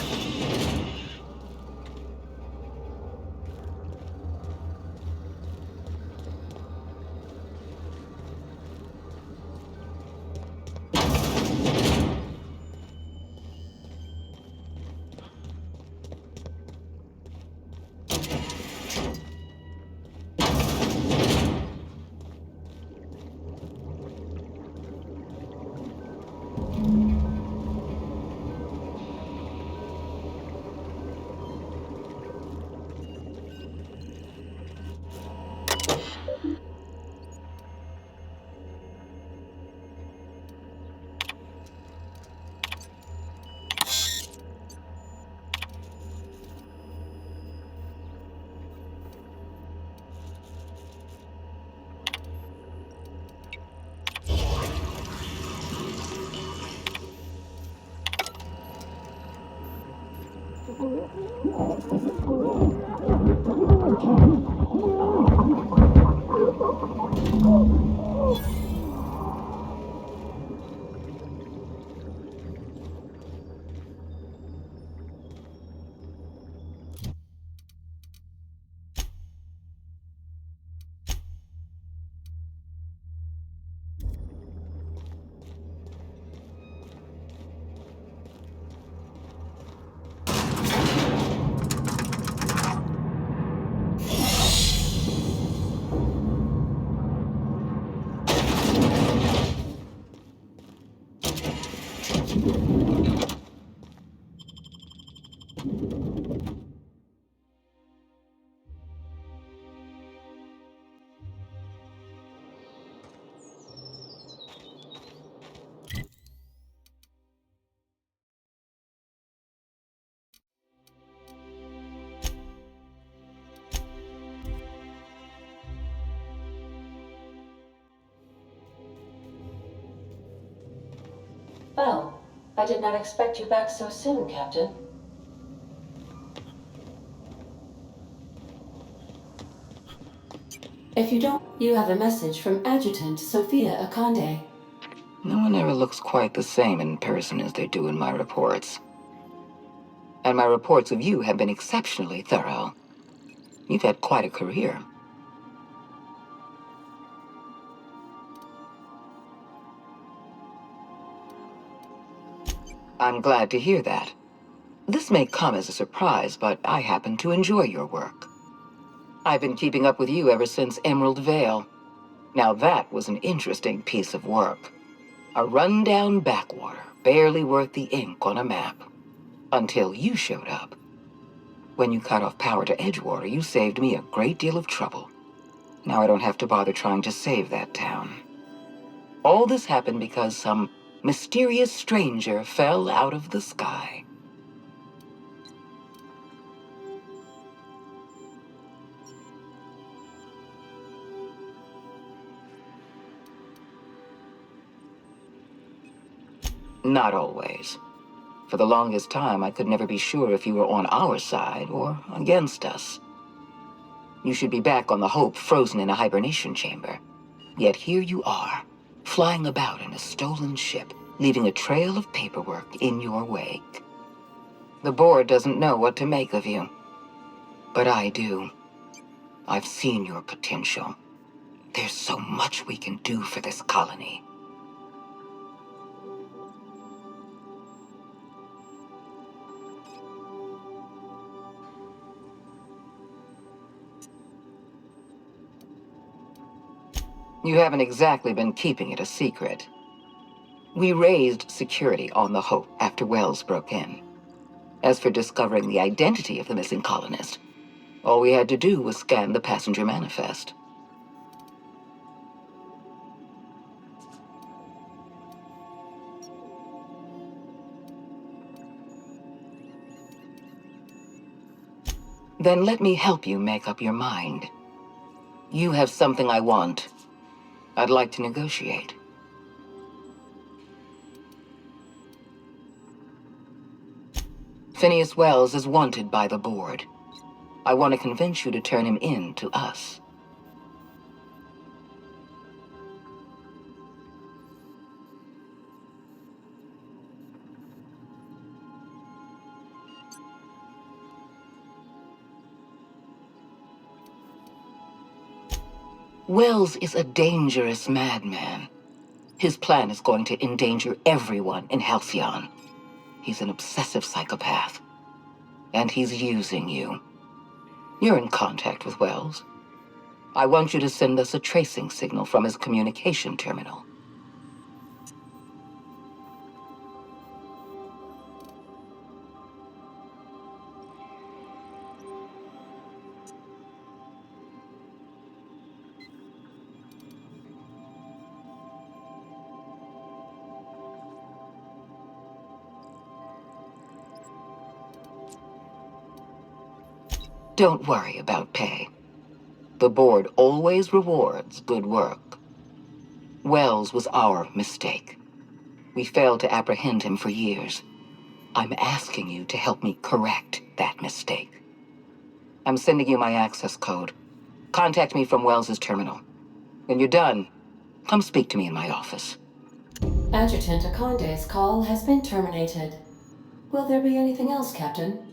I did not expect you back so soon, Captain. If you don't, you have a message from Adjutant Sophia Akande. No one ever looks quite the same in person as they do in my reports. And my reports of you have been exceptionally thorough. You've had quite a career. I'm glad to hear that. This may come as a surprise, but I happen to enjoy your work. I've been keeping up with you ever since Emerald Vale. Now that was an interesting piece of work. A rundown backwater, barely worth the ink on a map. Until you showed up. When you cut off power to Edgewater, you saved me a great deal of trouble. Now I don't have to bother trying to save that town. All this happened because some mysterious stranger fell out of the sky. Not always. For the longest time, I could never be sure if you were on our side or against us. You should be back on the Hope, frozen in a hibernation chamber. Yet here you are, flying about in a stolen ship, leaving a trail of paperwork in your wake. The board doesn't know what to make of you. But I do. I've seen your potential. There's so much we can do for this colony. You haven't exactly been keeping it a secret. We raised security on the Hope after Wells broke in. As for discovering the identity of the missing colonist, all we had to do was scan the passenger manifest. Then let me help you make up your mind. You have something I want. I'd like to negotiate. Phineas Wells is wanted by the board. I want to convince you to turn him in to us. Wells is a dangerous madman. His plan is going to endanger everyone in Halcyon. He's an obsessive psychopath. And he's using you. You're in contact with Wells. I want you to send us a tracing signal from his communication terminal. Don't worry about pay. The board always rewards good work. Wells was our mistake. We failed to apprehend him for years. I'm asking you to help me correct that mistake. I'm sending you my access code. Contact me from Wells's terminal. When you're done, come speak to me in my office. Adjutant Akande's call has been terminated. Will there be anything else, Captain?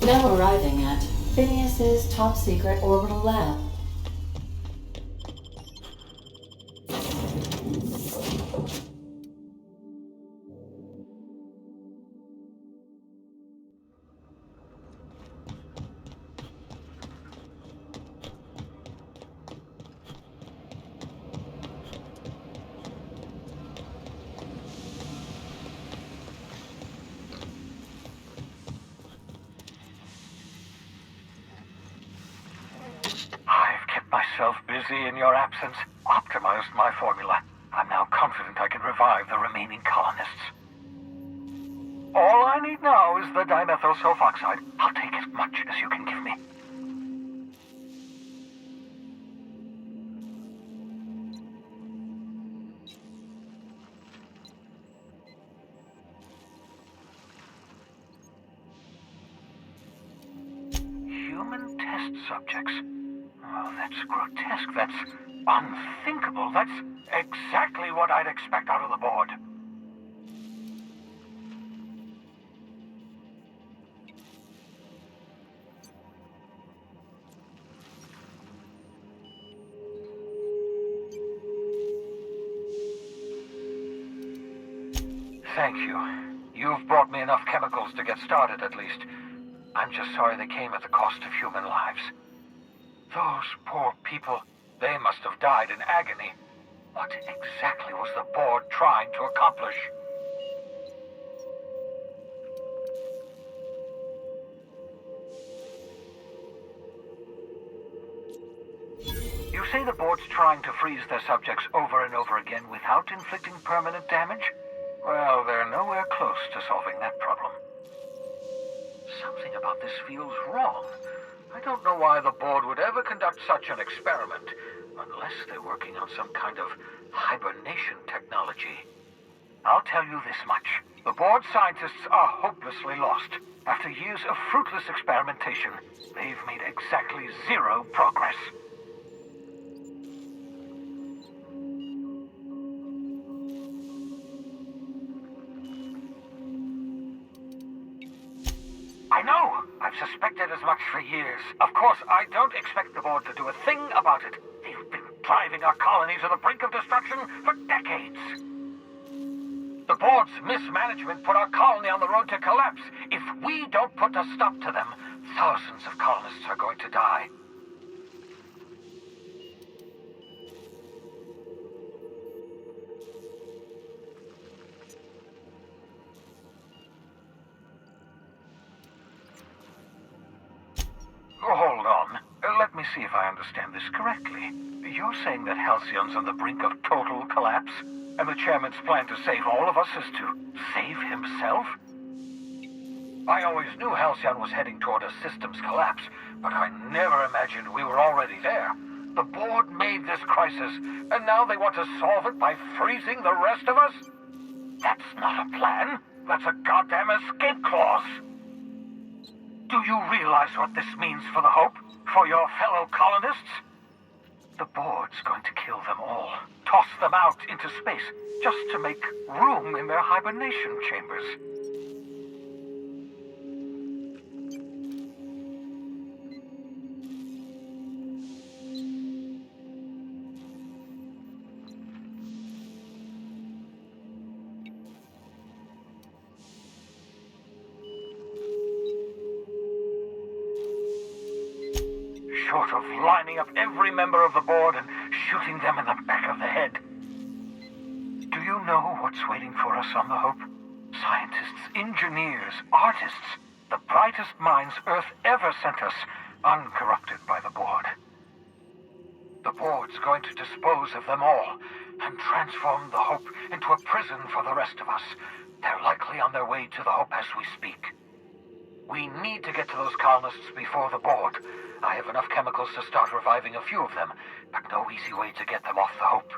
Now arriving at Phineas's top-secret orbital lab. I've kept myself busy in your absence, optimized my formula. I'm now confident I can revive the remaining colonists. All I need now is the dimethyl sulfoxide. I'll take as much as you can give me. Human test subjects? Oh, that's grotesque. That's unthinkable. That's exactly what I'd expect out of the board. Thank you. You've brought me enough chemicals to get started, at least. I'm just sorry they came at the cost of human lives. Those poor people, they must have died in agony. What exactly was the board trying to accomplish? You say the board's trying to freeze their subjects over and over again without inflicting permanent damage? Well, they're nowhere close to solving that problem. Something about this feels wrong. I don't know why the board would ever conduct such an experiment, unless they're working on some kind of hibernation technology. I'll tell you this much. The board scientists are hopelessly lost. After years of fruitless experimentation, they've made exactly zero progress. I know! I've suspected as much for years. Of course, I don't expect the board to do a thing about it. They've been driving our colony to the brink of destruction for decades. The board's mismanagement put our colony on the road to collapse. If we don't put a stop to them, thousands of colonists are going to die. Hold on. Let me see if I understand this correctly. You're saying that Halcyon's on the brink of total collapse? And the chairman's plan to save all of us is to save himself? I always knew Halcyon was heading toward a systems collapse, but I never imagined we were already there. The board made this crisis, and now they want to solve it by freezing the rest of us? That's not a plan. That's a goddamn escape clause. Do you realize what this means for the Hope? For your fellow colonists? The board's going to kill them all. Toss them out into space, just to make room in their hibernation chambers. Short of lining up every member of the board and shooting them in the back of the head. Do you know what's waiting for us on the Hope? Scientists, engineers, artists, the brightest minds Earth ever sent us, uncorrupted by the board. The board's going to dispose of them all and transform the Hope into a prison for the rest of us. They're likely on their way to the Hope as we speak. We need to get to those colonists before the board. I have enough chemicals to start reviving a few of them, but no easy way to get them off the Hope.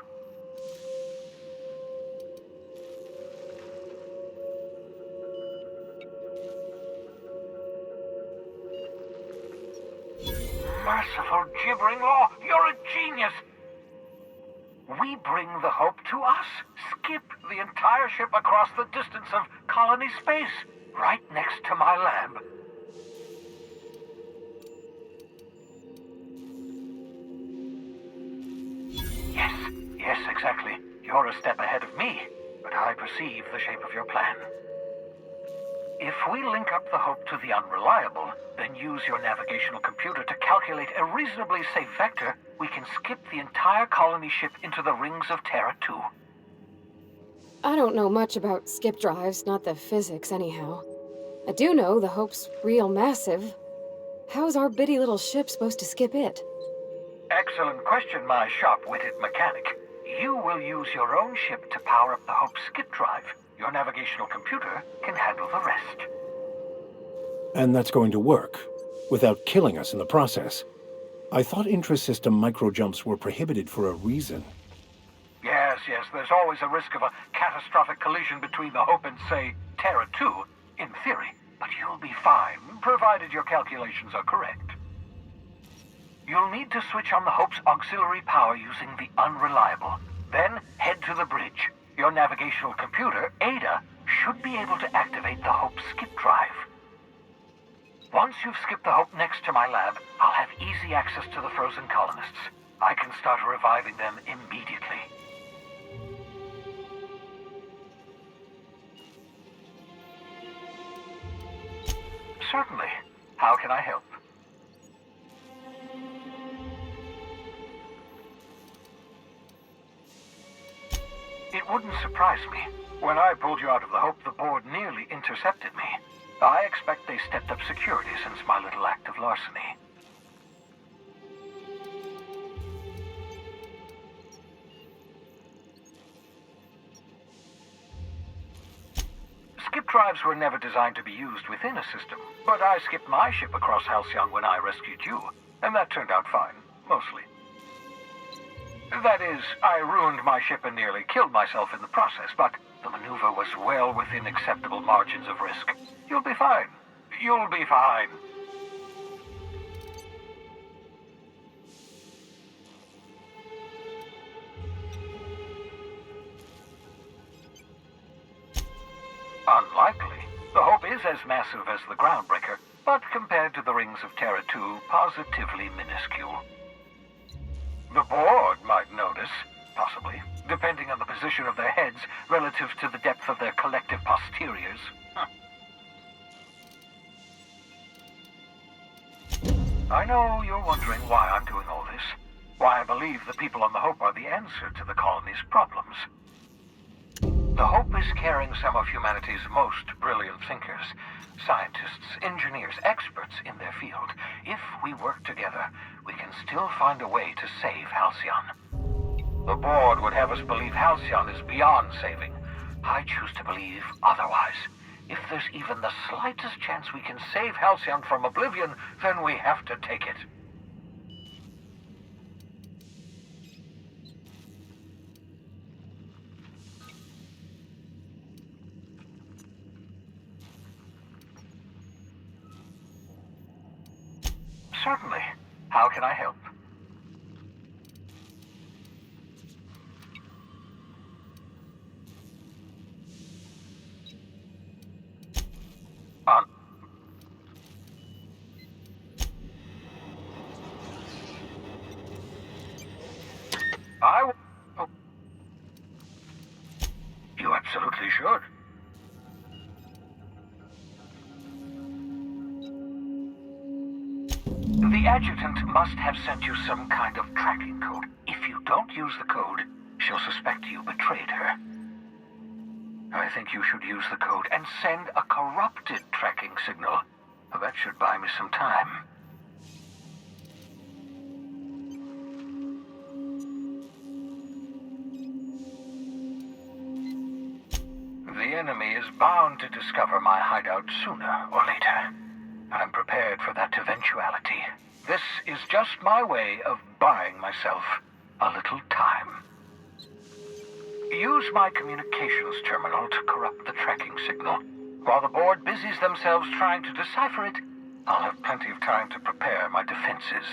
Merciful gibbering law, you're a genius! We bring the Hope to us. Skip the entire ship across the distance of colony space, right next to my lab. Yes, exactly. You're a step ahead of me, but I perceive the shape of your plan. If we link up the Hope to the Unreliable, then use your navigational computer to calculate a reasonably safe vector, we can skip the entire colony ship into the rings of Terra 2. I don't know much about skip drives, not the physics anyhow. I do know the Hope's real massive. How's our bitty little ship supposed to skip it? Excellent question, my sharp-witted mechanic. You will use your own ship to power up the Hope's skip drive. Your navigational computer can handle the rest. And that's going to work, without killing us in the process. I thought intra-system micro-jumps were prohibited for a reason. Yes, there's always a risk of a catastrophic collision between the Hope and, say, Terra 2, in theory. But you'll be fine, provided your calculations are correct. You'll need to switch on the Hope's auxiliary power using the unreliable. Then head to the bridge. Your navigational computer, Ada, should be able to activate the Hope's skip drive. Once you've skipped the Hope next to my lab, I'll have easy access to the frozen colonists. I can start reviving them immediately. Certainly. How can I help? It wouldn't surprise me. When I pulled you out of the Hope, the board nearly intercepted me. I expect they stepped up security since my little act of larceny. Skip drives were never designed to be used within a system, but I skipped my ship across Halcyon when I rescued you, and that turned out fine, mostly. That is, I ruined my ship and nearly killed myself in the process, but the maneuver was well within acceptable margins of risk. You'll be fine. You'll be fine. Unlikely. The Hope is as massive as the Groundbreaker, but compared to the rings of Terra 2, positively minuscule. The board might notice, possibly, depending on the position of their heads relative to the depth of their collective posteriors. I know you're wondering why I'm doing all this. Why I believe the people on the Hope are the answer to the colony's problems. The Hope is carrying some of humanity's most brilliant thinkers, scientists, engineers, experts in their field. If we work together, we can still find a way to save Halcyon. The board would have us believe Halcyon is beyond saving. I choose to believe otherwise. If there's even the slightest chance we can save Halcyon from oblivion, then we have to take it. Certainly. How can I help? You absolutely should. The adjutant must have sent you some kind of tracking code. If you don't use the code, she'll suspect you betrayed her. I think you should use the code and send a corrupted tracking signal. That should buy me some time. The enemy is bound to discover my hideout sooner or later. I'm prepared for that eventuality. This is just my way of buying myself a little time. Use my communications terminal to corrupt the tracking signal. While the board busies themselves trying to decipher it, I'll have plenty of time to prepare my defenses.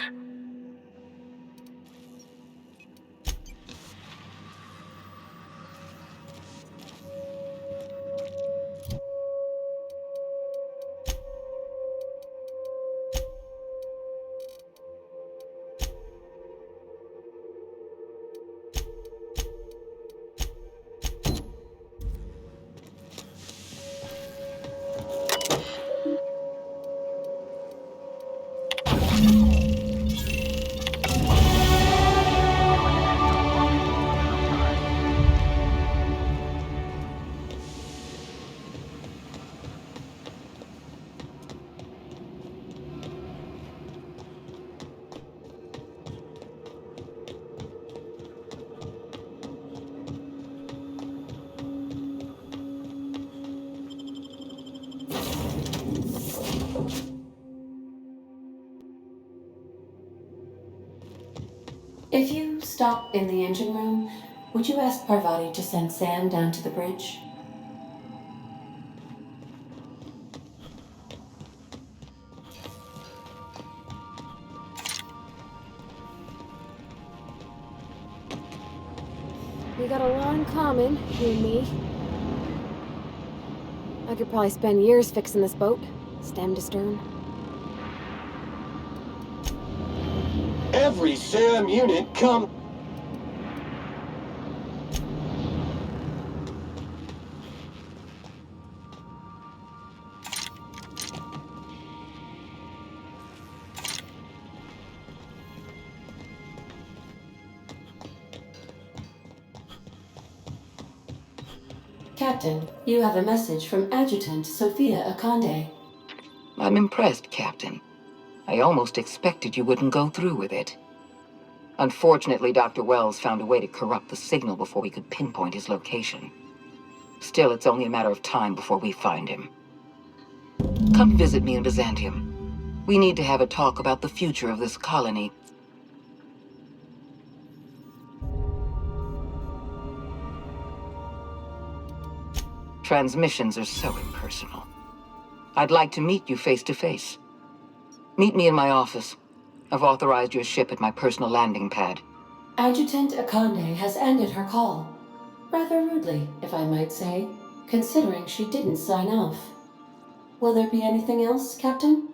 If you stop in the engine room, would you ask Parvati to send Sam down to the bridge? We got a lot in common, you and me. I could probably spend years fixing this boat, stem to stern. Every SAM unit come... Captain, you have a message from Adjutant Sophia Akande. I'm impressed, Captain. I almost expected you wouldn't go through with it. Unfortunately, Dr. Wells found a way to corrupt the signal before we could pinpoint his location. Still, it's only a matter of time before we find him. Come visit me in Byzantium. We need to have a talk about the future of this colony. Transmissions are so impersonal. I'd like to meet you face to face. Meet me in my office. I've authorized your ship at my personal landing pad. Adjutant Akande has ended her call. Rather rudely, if I might say, considering she didn't sign off. Will there be anything else, Captain?